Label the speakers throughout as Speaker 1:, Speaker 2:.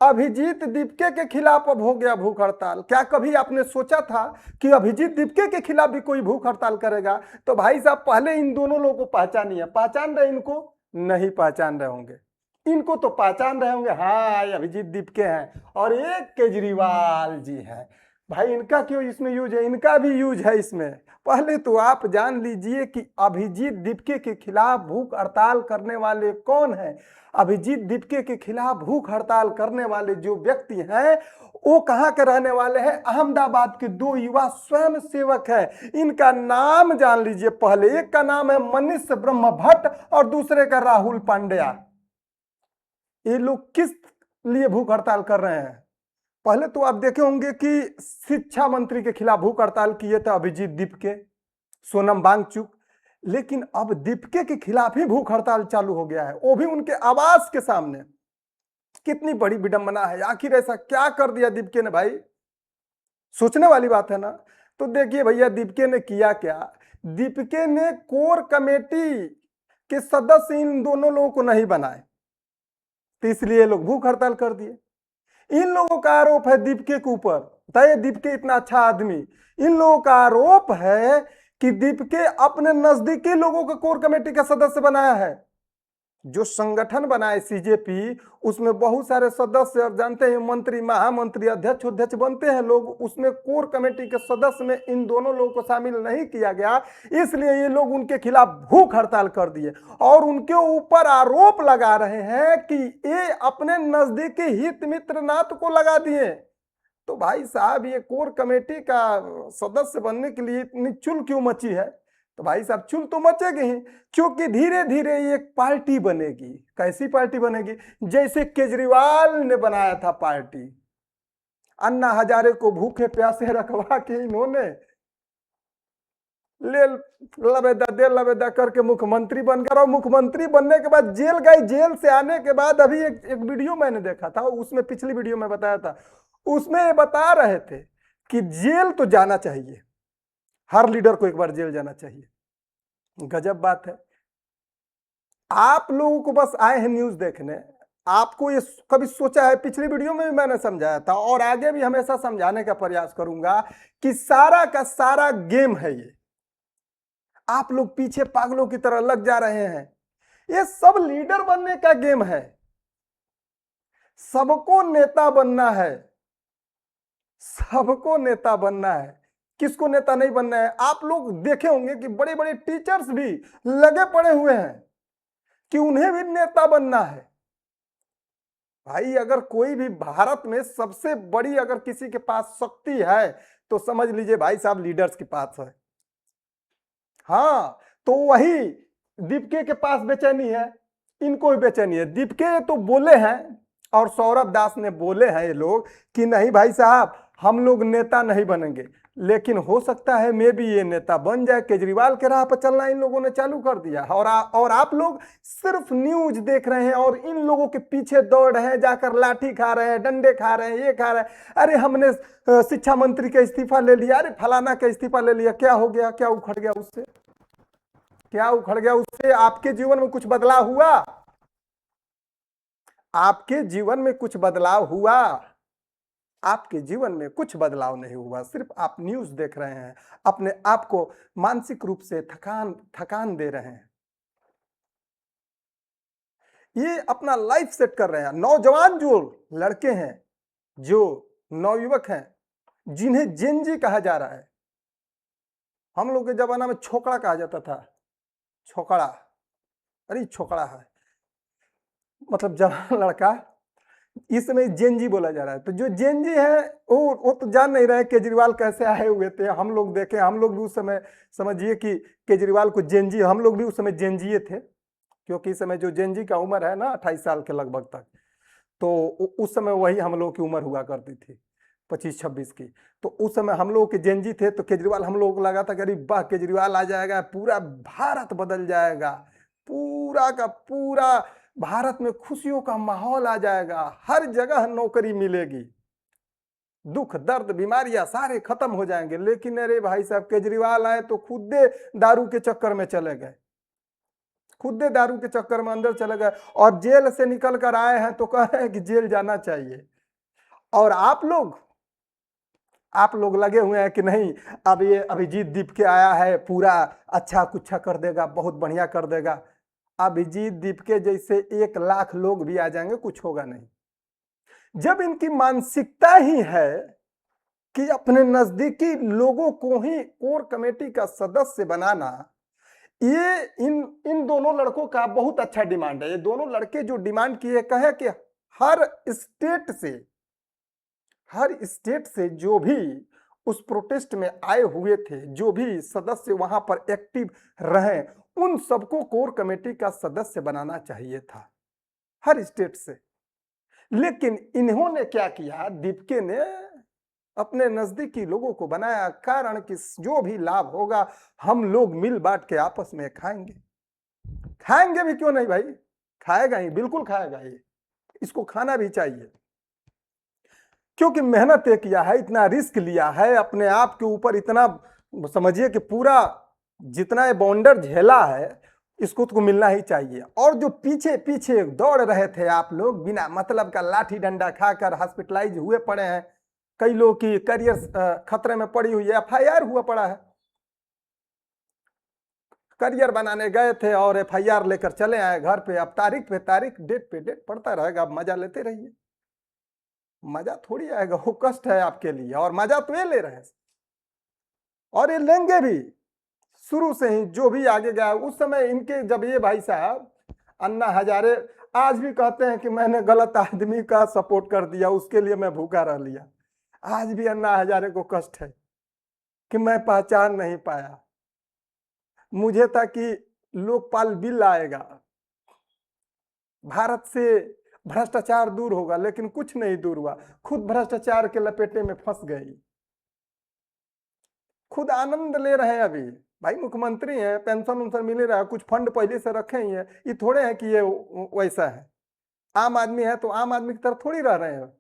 Speaker 1: अभिजीत दीपके के खिलाफ अब हो गया भूख हड़ताल। क्या कभी आपने सोचा था कि अभिजीत दीपके के खिलाफ भी कोई भूख हड़ताल करेगा? तो भाई साहब पहले इन दोनों लोगों को पहचानिए। पहचान रहे इनको? नहीं पहचान रहे होंगे। इनको तो पहचान रहे होंगे, हाँ ये अभिजीत दीपके हैं और एक केजरीवाल जी हैं। भाई इनका क्यों इसमें यूज है? इनका भी यूज है इसमें। पहले तो आप जान लीजिए कि अभिजीत दीपके के खिलाफ भूख हड़ताल करने वाले कौन है। अभिजीत दीपके के खिलाफ भूख हड़ताल करने वाले जो व्यक्ति हैं वो कहाँ के रहने वाले हैं? अहमदाबाद के दो युवा स्वयं सेवक हैं। इनका नाम जान लीजिए पहले। एक का नाम है मनीष ब्रह्म भट्ट और दूसरे का राहुल पांड्या। ये लोग किस लिए भूख हड़ताल कर रहे हैं? पहले तो आप देखे होंगे कि शिक्षा मंत्री के खिलाफ भूख हड़ताल किए थे अभिजीत दीपके, सोनम वांगचुक। लेकिन अब दीपके के खिलाफ ही भूख हड़ताल चालू हो गया है, वो भी उनके आवास के सामने। कितनी बड़ी विडंबना है। आखिर ऐसा क्या कर दिया दीपके ने भाई? सोचने वाली बात है ना। तो देखिए भैया दीपके ने किया क्या। दीपके ने कोर कमेटी के सदस्य इन दोनों लोगों को नहीं बनाए, तो इसलिए लोग भूख हड़ताल कर दिए। इन लोगों का आरोप है दीपके के ऊपर, बताइए दीपके इतना अच्छा आदमी। इन लोगों का आरोप है कि दीपके अपने नजदीकी लोगों को कोर कमेटी का सदस्य बनाया है। जो संगठन बनाए सीजेपी, उसमें बहुत सारे सदस्य, आप जानते हैं मंत्री, महामंत्री, अध्यक्ष उध्यक्ष बनते हैं लोग, उसमें कोर कमेटी के सदस्य में इन दोनों लोगों को शामिल नहीं किया गया। इसलिए ये लोग उनके खिलाफ भूख हड़ताल कर दिए और उनके ऊपर आरोप लगा रहे हैं कि ये अपने नजदीकी हित मित्र नाथ को लगा दिए। तो भाई साहब ये कोर कमेटी का सदस्य बनने के लिए इतनी चुल क्यों मची है? तो भाई साहब चुल तो मचेगी ही, क्योंकि धीरे धीरे ये एक पार्टी बनेगी। कैसी पार्टी बनेगी? जैसे केजरीवाल ने बनाया था पार्टी। अन्ना हजारे को भूखे प्यासे रखवा के इन्होंने ले लबेदा दे लबेदा करके मुख्यमंत्री बन गए और मुख्यमंत्री बनने के बाद जेल गए। जेल से आने के बाद अभी एक वीडियो मैंने देखा था, उसमें पिछली वीडियो में बताया था, उसमें ये बता रहे थे कि जेल तो जाना चाहिए, हर लीडर को एक बार जेल जाना चाहिए। गजब बात है। आप लोगों को बस आए हैं न्यूज देखने, आपको ये कभी सोचा है? पिछली वीडियो में भी मैंने समझाया था और आगे भी हमेशा समझाने का प्रयास करूंगा कि सारा का सारा गेम है ये। आप लोग पीछे पागलों की तरह लग जा रहे हैं। ये सब लीडर बनने का गेम है। सबको नेता बनना है, सबको नेता बनना है। किसको नेता नहीं बनना है? आप लोग देखे होंगे कि बड़े बड़े टीचर्स भी लगे पड़े हुए हैं कि उन्हें भी नेता बनना है। भाई अगर कोई भी भारत में सबसे बड़ी अगर किसी के पास शक्ति है तो समझ लीजिए भाई साहब लीडर्स के पास है। हाँ, तो वही दीपके के पास बेचैनी है, इनको भी बेचैनी है। दीपके तो बोले हैं और सौरभ दास ने बोले हैं ये लोग कि नहीं भाई साहब हम लोग नेता नहीं बनेंगे, लेकिन हो सकता है मे भी ये नेता बन जाए। केजरीवाल के राह पर चलना इन लोगों ने चालू कर दिया और आप लोग सिर्फ न्यूज देख रहे हैं और इन लोगों के पीछे दौड़ रहे हैं, जाकर लाठी खा रहे हैं, डंडे खा रहे हैं, ये खा रहे हैं। अरे हमने शिक्षा मंत्री का इस्तीफा ले लिया, अरे फलाना का इस्तीफा ले लिया, क्या हो गया? क्या उखड़ गया उससे? क्या उखड़ गया उससे? आपके जीवन में कुछ बदलाव हुआ? आपके जीवन में कुछ बदलाव हुआ? आपके जीवन में कुछ बदलाव नहीं हुआ। सिर्फ आप न्यूज देख रहे हैं, अपने आप को मानसिक रूप से थकान दे रहे हैं। ये अपना लाइफ सेट कर रहे हैं। नौजवान जो लड़के हैं, जो नवयुवक हैं, जिन्हें जेनजी कहा जा रहा है, हम लोग के जमाना में छोकरा कहा जाता था। छोकरा, अरे छोकरा है मतलब जवान लड़का, इस समय जेनजी बोला जा रहा है। तो जो जेनजी है वो तो जान नहीं रहे केजरीवाल कैसे आए हुए थे। हम लोग देखे, हम लोग भी उस समय समझिए कि केजरीवाल को जेनजी, हम लोग भी उस समय जेनजी थे, क्योंकि इस समय जो जेनजी का उम्र है ना 28 साल के लगभग तक, तो उस समय वही हम लोग की उम्र हुआ करती थी 25-26 की। तो उस समय हम लोग के जेनजी थे, तो केजरीवाल हम लोग को लगा था कि अरे वाह केजरीवाल आ जाएगा, पूरा भारत बदल जाएगा, पूरा का पूरा भारत में खुशियों का माहौल आ जाएगा, हर जगह नौकरी मिलेगी, दुख दर्द बीमारियां सारे खत्म हो जाएंगे। लेकिन अरे भाई साहब केजरीवाल आए तो खुद दारू के चक्कर में चले गए। खुद दारू के चक्कर में अंदर चले गए और जेल से निकल कर आए हैं तो कह रहे हैं कि जेल जाना चाहिए। और आप लोग लगे हुए हैं कि नहीं, अब ये अभिजीत दीप के आया है, पूरा अच्छा कुछ कर देगा, बहुत बढ़िया कर देगा। अभिजीत दीप के जैसे 1 लाख लोग भी आ जाएंगे, कुछ होगा नहीं। जब इनकी मानसिकता ही है कि अपने नजदीकी लोगों को ही कोर कमेटी का सदस्य बनाना, ये इन दोनों लड़कों का बहुत अच्छा डिमांड है। ये दोनों लड़के जो डिमांड किए, कहे कि हर स्टेट से जो भी उस प्रोटेस्ट में आए हुए थे, जो भी सदस्य वहां पर एक्टिव रहे, उन सबको कोर कमेटी का सदस्य बनाना चाहिए था, हर स्टेट से। लेकिन इन्होंने क्या किया, दीपके ने अपने नजदीकी लोगों को बनाया, कारण कि जो भी लाभ होगा हम लोग मिल बांट के आपस में खाएंगे भी, क्यों नहीं भाई, खाएगा ही, बिल्कुल खाएगा ही, इसको खाना भी चाहिए, क्योंकि मेहनत किया है, इतना रिस्क लिया है अपने आप के ऊपर, इतना समझिए कि पूरा जितना ये बॉन्डर झेला है, इसको तो मिलना ही चाहिए। और जो पीछे पीछे दौड़ रहे थे आप लोग, बिना मतलब का लाठी डंडा खाकर हॉस्पिटलाइज हुए पड़े हैं, कई लोग की करियर खतरे में पड़ी हुई है, FIR हुआ पड़ा है, करियर बनाने गए थे और FIR लेकर चले आए घर पे। अब तारीख पे तारीख, डेट पे डेट पड़ता रहेगा, अब मजा लेते रहिए, मजा थोड़ी आएगा, वो कष्ट है आपके लिए, और मजा तो ये ले रहे हैं और ये लेंगे भी शुरू से ही। जो भी आगे गया उस समय इनके, जब ये भाई साहब अन्ना हजारे आज भी कहते हैं कि मैंने गलत आदमी का सपोर्ट कर दिया, उसके लिए मैं भूखा रह लिया, आज भी अन्ना हजारे को कष्ट है कि मैं पहचान नहीं पाया, मुझे था कि लोकपाल बिल आएगा, भारत से भ्रष्टाचार दूर होगा, लेकिन कुछ नहीं दूर हुआ, खुद भ्रष्टाचार के लपेटे में फंस गई, खुद आनंद ले रहे हैं। अभी भाई मुख्यमंत्री हैं, पेंशन उनसन मिल रहा है, कुछ फंड पहले से रखे ही है, ये थोड़े हैं कि ये वैसा है। आम आदमी है तो आम आदमी की तरह थोड़ी रह रहे हैं,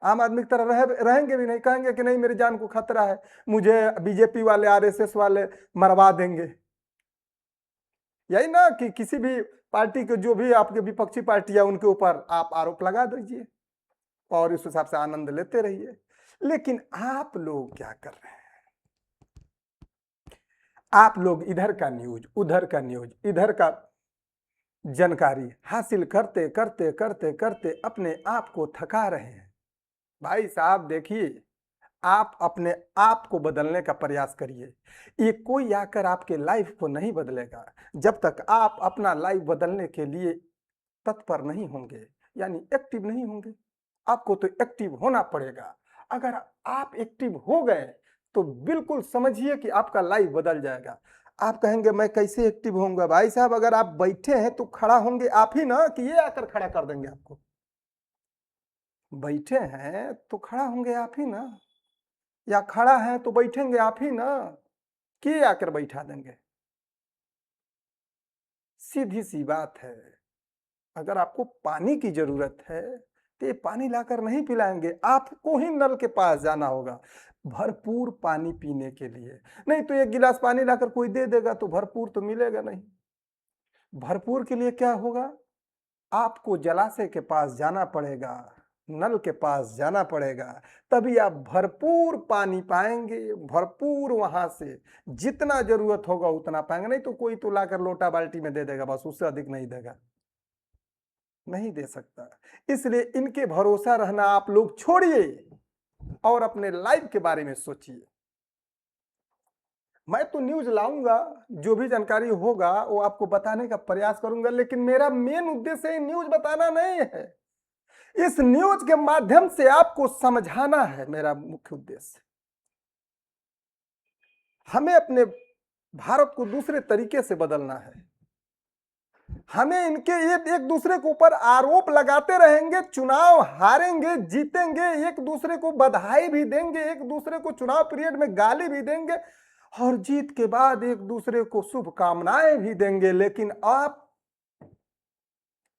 Speaker 1: आम आदमी की तरह रहेंगे भी नहीं, कहेंगे कि नहीं मेरी जान को खतरा है, मुझे बीजेपी वाले RSS वाले मरवा देंगे। यही ना कि किसी भी पार्टी के, जो भी आपके विपक्षी पार्टी है, उनके ऊपर आप आरोप लगा दीजिए और इस हिसाब से आनंद लेते रहिए। लेकिन आप लोग क्या कर रहे हैं, आप लोग इधर का न्यूज, उधर का न्यूज, इधर का जानकारी हासिल करते करते करते करते अपने आप को थका रहे हैं। भाई साहब देखिए, आप अपने आप को बदलने का प्रयास करिए, ये कोई आकर आपके लाइफ को नहीं बदलेगा जब तक आप अपना लाइफ बदलने के लिए तत्पर नहीं होंगे, यानी एक्टिव नहीं होंगे। आपको तो एक्टिव होना पड़ेगा। अगर आप एक्टिव हो गए तो बिल्कुल समझिए कि आपका लाइफ बदल जाएगा। आप कहेंगे मैं कैसे एक्टिव होऊंगा, भाई साहब अगर आप बैठे हैं तो खड़ा होंगे आप ही ना, कि ये आकर खड़ा कर देंगे आपको। बैठे हैं तो खड़ा होंगे आप ही ना, या खड़ा है तो बैठेंगे आप ही ना, कि आकर बैठा देंगे। सीधी सी बात है। अगर आपको पानी की जरूरत है तो ये पानी लाकर नहीं पिलाएंगे, आपको ही नल के पास जाना होगा भरपूर पानी पीने के लिए। नहीं तो 1 गिलास पानी लाकर कोई दे देगा तो भरपूर तो मिलेगा नहीं। भरपूर के लिए क्या होगा, आपको जलाशय के पास जाना पड़ेगा, नल के पास जाना पड़ेगा, तभी आप भरपूर पानी पाएंगे। भरपूर वहां से जितना जरूरत होगा उतना पाएंगे, नहीं तो कोई तो लाकर लोटा बाल्टी में दे देगा, बस उससे अधिक नहीं देगा, नहीं दे सकता। इसलिए इनके भरोसा रहना आप लोग छोड़िए और अपने लाइफ के बारे में सोचिए। मैं तो न्यूज लाऊंगा, जो भी जानकारी होगा वो आपको बताने का प्रयास करूंगा, लेकिन मेरा मेन उद्देश्य न्यूज बताना नहीं है। इस न्यूज के माध्यम से आपको समझाना है, मेरा मुख्य उद्देश्य। हमें अपने भारत को दूसरे तरीके से बदलना है। हमें इनके एक दूसरे के ऊपर आरोप लगाते रहेंगे, चुनाव हारेंगे जीतेंगे, एक दूसरे को बधाई भी देंगे, एक दूसरे को चुनाव पीरियड में गाली भी देंगे और जीत के बाद एक दूसरे को शुभकामनाएं भी देंगे। लेकिन आप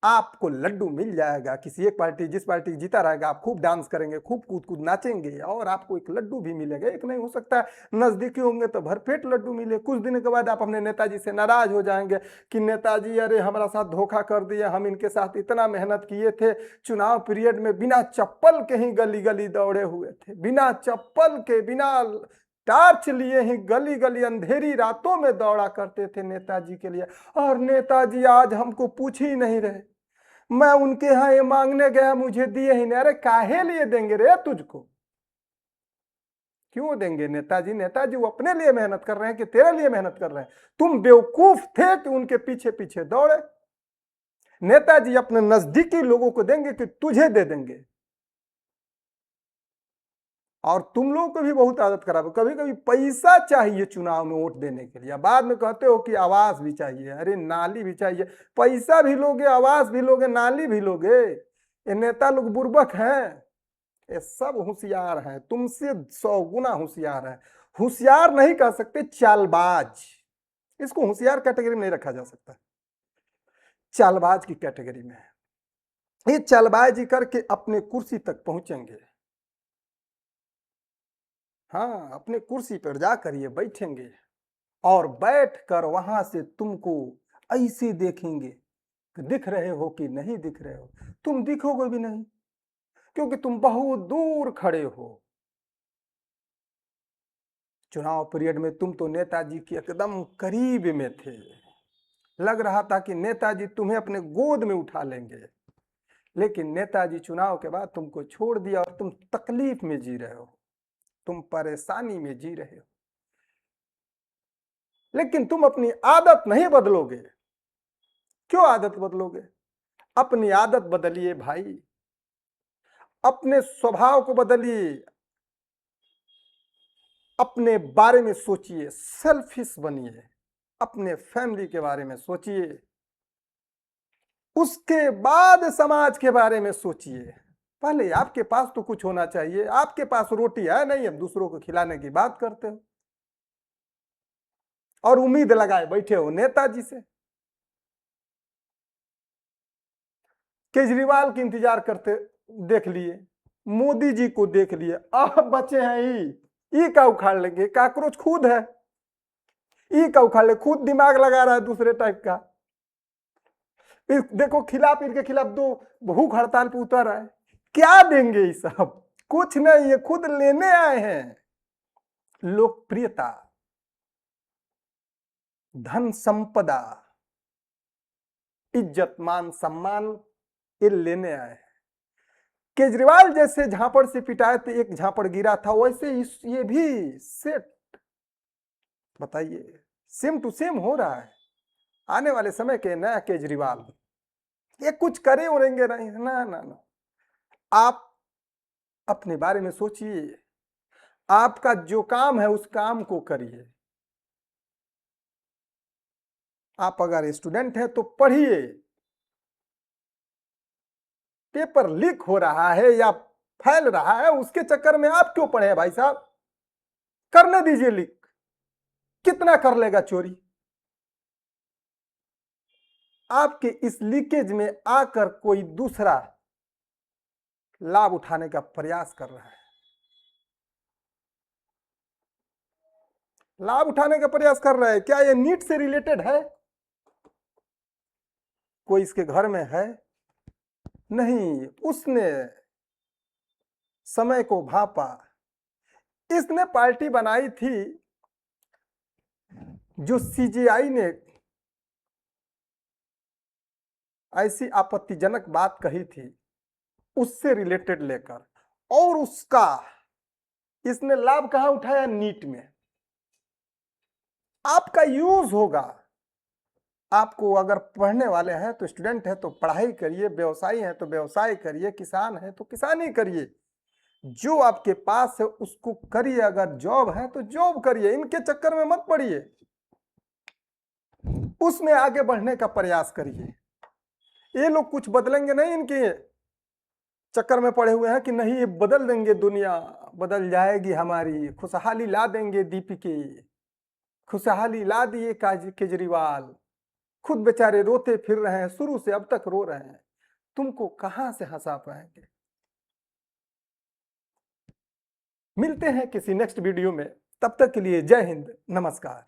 Speaker 1: आपको लड्डू मिल जाएगा। किसी एक पार्टी, जिस पार्टी जीता रहेगा, आप खूब डांस करेंगे, खूब कूद कूद नाचेंगे और आपको एक लड्डू भी मिलेगा। एक नहीं, हो सकता है नजदीकी होंगे तो भरपेट लड्डू मिले। कुछ दिन के बाद आप अपने नेताजी से नाराज हो जाएंगे कि नेताजी अरे हमारा साथ धोखा कर दिया, हम इनके साथ इतना मेहनत किए थे, चुनाव पीरियड में बिना चप्पल के ही गली गली दौड़े हुए थे, बिना चप्पल के, बिना टार्च लिए ही गली गली अंधेरी रातों में दौड़ा करते थे नेताजी के लिए, और नेताजी आज हमको पूछ ही नहीं रहे। मैं उनके यहाँ ये मांगने गया, मुझे दिए ही नहीं। अरे काहे लिए देंगे रे तुझको? क्यों देंगे नेताजी? नेताजी वो अपने लिए मेहनत कर रहे हैं कि तेरे लिए मेहनत कर रहे हैं? तुम बेवकूफ थे कि उनके पीछे पीछे दौड़े। नेताजी अपने नजदीकी लोगों को देंगे कि तुझे दे देंगे। और तुम लोगों को भी बहुत आदत खराब है, कभी कभी पैसा चाहिए चुनाव में वोट देने के लिए, बाद में कहते हो कि आवास भी चाहिए। अरे नाली भी चाहिए, पैसा भी लोगे, आवास भी लोगे, नाली भी लोगे। ये नेता लोग बुर्बक हैं, ये सब होशियार हैं, तुमसे 100 गुना होशियार है। होशियार नहीं कह सकते, चालबाज। इसको होशियार कैटेगरी में नहीं रखा जा सकता, चालबाज की कैटेगरी में है। ये चालबाजी करके अपने कुर्सी तक पहुंचेंगे। हाँ, अपने कुर्सी पर जाकर ये बैठेंगे और बैठकर वहां से तुमको ऐसे देखेंगे कि दिख रहे हो कि नहीं दिख रहे हो। तुम दिखोगे भी नहीं, क्योंकि तुम बहुत दूर खड़े हो। चुनाव पीरियड में तुम तो नेताजी के एकदम करीब में थे, लग रहा था कि नेताजी तुम्हें अपने गोद में उठा लेंगे, लेकिन नेताजी चुनाव के बाद तुमको छोड़ दिया और तुम तकलीफ में जी रहे हो, तुम परेशानी में जी रहे हो। लेकिन तुम अपनी आदत नहीं बदलोगे। क्यों आदत बदलोगे? अपनी आदत बदलिए भाई, अपने स्वभाव को बदलिए, अपने बारे में सोचिए, सेल्फिश बनिए, अपने फैमिली के बारे में सोचिए, उसके बाद समाज के बारे में सोचिए। पहले आपके पास तो कुछ होना चाहिए। आपके पास रोटी है नहीं, अब दूसरों को खिलाने की बात करते हो और उम्मीद लगाए बैठे हो नेताजी से। केजरीवाल की इंतजार करते देख लिए, मोदी जी को देख लिए, अब बचे हैं ई का उखाड़ लेंगे। काकरोच खुद है, ई का उखाड़ ले, खुद दिमाग लगा रहा है दूसरे टाइप का। देखो खिलाफ, इनके खिलाफ 2 भूख हड़ताल पे उतर आए। क्या देंगे ये सब? कुछ नहीं, ये खुद लेने आए हैं लोकप्रियता, धन संपदा, इज्जत, मान सम्मान, ये लेने आए हैं। केजरीवाल जैसे झापड़ से पिटाए थे, एक झापड़ गिरा था, वैसे ये भी सेट। बताइए, सेम टू सेम हो रहा है। आने वाले समय के नया केजरीवाल, ये कुछ करे उड़ेंगे नहीं, ना ना ना। आप अपने बारे में सोचिए, आपका जो काम है उस काम को करिए। आप अगर स्टूडेंट हैं तो पढ़िए। पेपर लीक हो रहा है या फैल रहा है, उसके चक्कर में आप क्यों पढ़े भाई साहब? करने दीजिए लीक, कितना कर लेगा चोरी? आपके इस लीकेज में आकर कोई दूसरा लाभ उठाने का प्रयास कर रहा है, लाभ उठाने का प्रयास कर रहा है। क्या ये नीट से रिलेटेड है? कोई इसके घर में है? नहीं, उसने समय को भांपा। इसने पार्टी बनाई थी जो सीजेआई ने ऐसी आपत्तिजनक बात कही थी, उससे रिलेटेड लेकर, और उसका इसने लाभ कहां उठाया? नीट में। आपका यूज होगा। आपको अगर पढ़ने वाले हैं तो स्टूडेंट है तो पढ़ाई करिए, व्यवसायी है तो व्यवसाय करिए, किसान है तो किसानी करिए। जो आपके पास है उसको करिए। अगर जॉब है तो जॉब करिए, इनके चक्कर में मत पड़िए, उसमें आगे बढ़ने का प्रयास करिए। ये लोग कुछ बदलेंगे नहीं, इनके चक्कर में पड़े हुए हैं कि नहीं ये बदल देंगे, दुनिया बदल जाएगी हमारी, खुशहाली ला देंगे दीपिके, खुशहाली ला दिए केजरीवाल, खुद बेचारे रोते फिर रहे हैं, शुरू से अब तक रो रहे हैं, तुमको कहां से हंसा पाएंगे। मिलते हैं किसी नेक्स्ट वीडियो में, तब तक के लिए जय हिंद, नमस्कार।